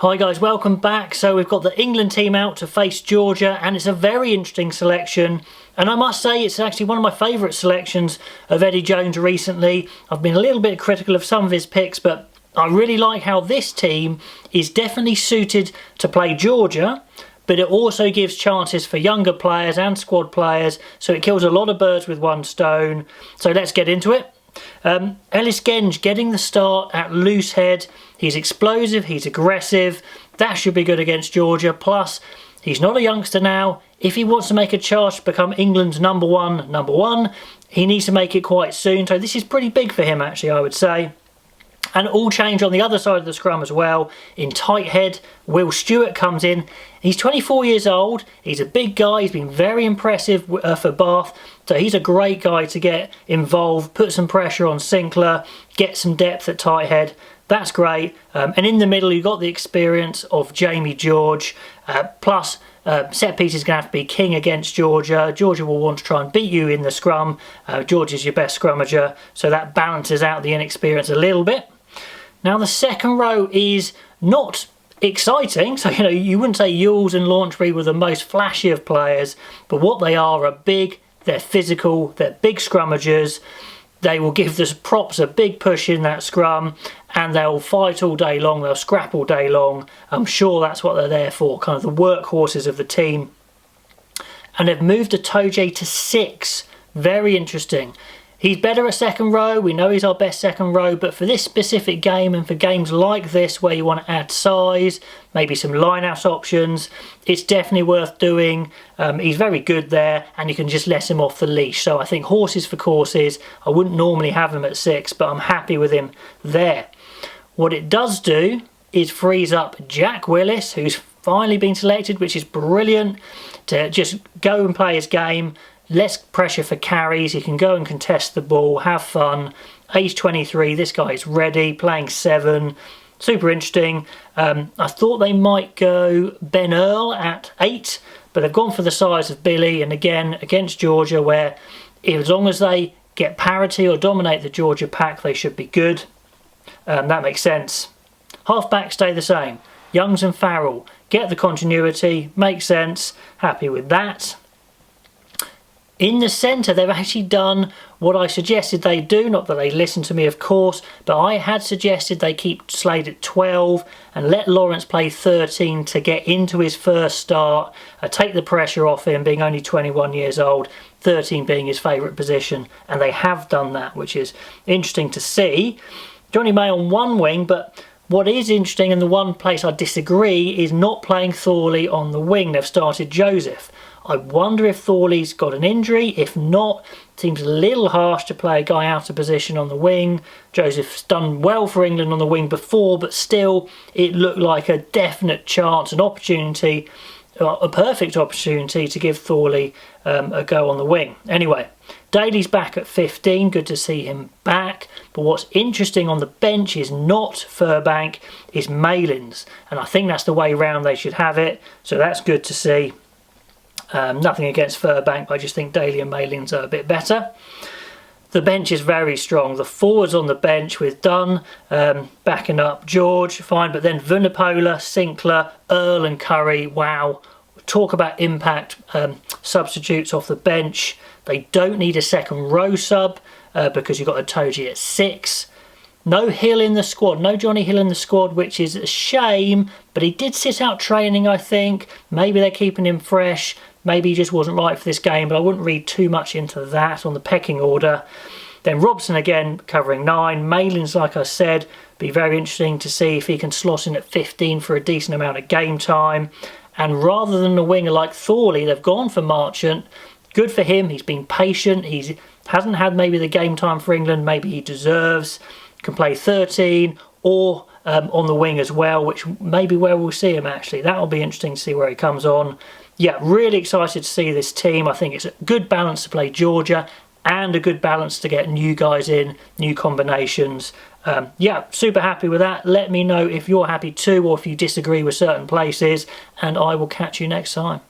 Hi guys, welcome back. So we've got the England team out to face Georgia, and it's a very interesting selection, and I must say it's actually one of my favourite selections of Eddie Jones recently. I've been a little bit critical of some of his picks, but I really like how this team is definitely suited to play Georgia, but it also gives chances for younger players and squad players, so it kills a lot of birds with one stone. So let's get into it. Ellis Genge getting the start at loose head. He's explosive, he's aggressive. That should be good against Georgia. Plus, he's not a youngster now. If he wants to make a charge to become England's number one, he needs to make it quite soon. So this is pretty big for him, actually, I would say. And all change on the other side of the scrum as well. In tight head, Will Stewart comes in. He's 24 years old. He's a big guy. He's been very impressive for Bath. So he's a great guy to get involved, put some pressure on Sinclair, get some depth at tight head. That's great. And in the middle, you've got the experience of Jamie George. Plus, set piece is going to have to be king against Georgia. Georgia will want to try and beat you in the scrum. George is your best scrummager. So that balances out the inexperience a little bit. Now the second row is not exciting, so you wouldn't say Yules and Launchbury were the most flashy of players, but what they are big, they're physical, they're big scrummagers. They will give the props a big push in that scrum, and they'll fight all day long, they'll scrap all day long. I'm sure that's what they're there for, kind of the workhorses of the team. And they've moved Itoje to 6, very interesting. He's better at second row, we know he's our best second row, but for this specific game and for games like this where you want to add size, maybe some line-out options, it's definitely worth doing. He's very good there, and you can just let him off the leash. So I think horses for courses. I wouldn't normally have him at 6, but I'm happy with him there. What it does do is frees up Jack Willis, who's finally been selected, which is brilliant, to just go and play his game. Less pressure for carries, he can go and contest the ball, have fun. Age 23, this guy is ready, playing 7, super interesting. I thought they might go Ben Earl at 8, but they've gone for the size of Billy, and again, against Georgia, where as long as they get parity or dominate the Georgia pack, they should be good. That makes sense. Half-backs stay the same. Youngs and Farrell, get the continuity, makes sense, happy with that. In the centre, they've actually done what I suggested they do. Not that they listen to me, of course, but I had suggested they keep Slade at 12 and let Lawrence play 13 to get into his first start, take the pressure off him, being only 21 years old, 13 being his favourite position, and they have done that, which is interesting to see. Johnny May on one wing, but what is interesting, and the one place I disagree, is not playing Thorley on the wing. They've started Joseph. I wonder if Thorley's got an injury. If not, it seems a little harsh to play a guy out of position on the wing. Joseph's done well for England on the wing before, but still it looked like a definite chance, an opportunity, a perfect opportunity to give Thorley a go on the wing. Anyway, Daly's back at 15, good to see him back. But what's interesting on the bench is not Furbank, it's Malins. And I think that's the way round they should have it, so that's good to see. Nothing against Furbank, but I just think Daly and Malins are a bit better. The bench is very strong. The forwards on the bench with Dunn backing up George, fine, but then Vunipola, Sinclair, Earl and Curry, wow. Talk about impact substitutes off the bench. They don't need a second row sub because you've got Itoje at 6. No Hill in the squad, no Johnny Hill in the squad, which is a shame, but he did sit out training, I think. Maybe they're keeping him fresh. Maybe he just wasn't right for this game, but I wouldn't read too much into that on the pecking order. Then Robson again covering 9. Malins, like I said, be very interesting to see if he can slot in at 15 for a decent amount of game time. And rather than a winger like Thorley, they've gone for Marchant. Good for him, he's been patient. He hasn't had maybe the game time for England maybe he deserves. Can play 13 or on the wing as well, which may be where we'll see him actually. That'll be interesting to see where he comes on. Yeah, really excited to see this team. I think it's a good balance to play Georgia and a good balance to get new guys in, new combinations. Yeah, super happy with that. Let me know if you're happy too, or if you disagree with certain places, and I will catch you next time.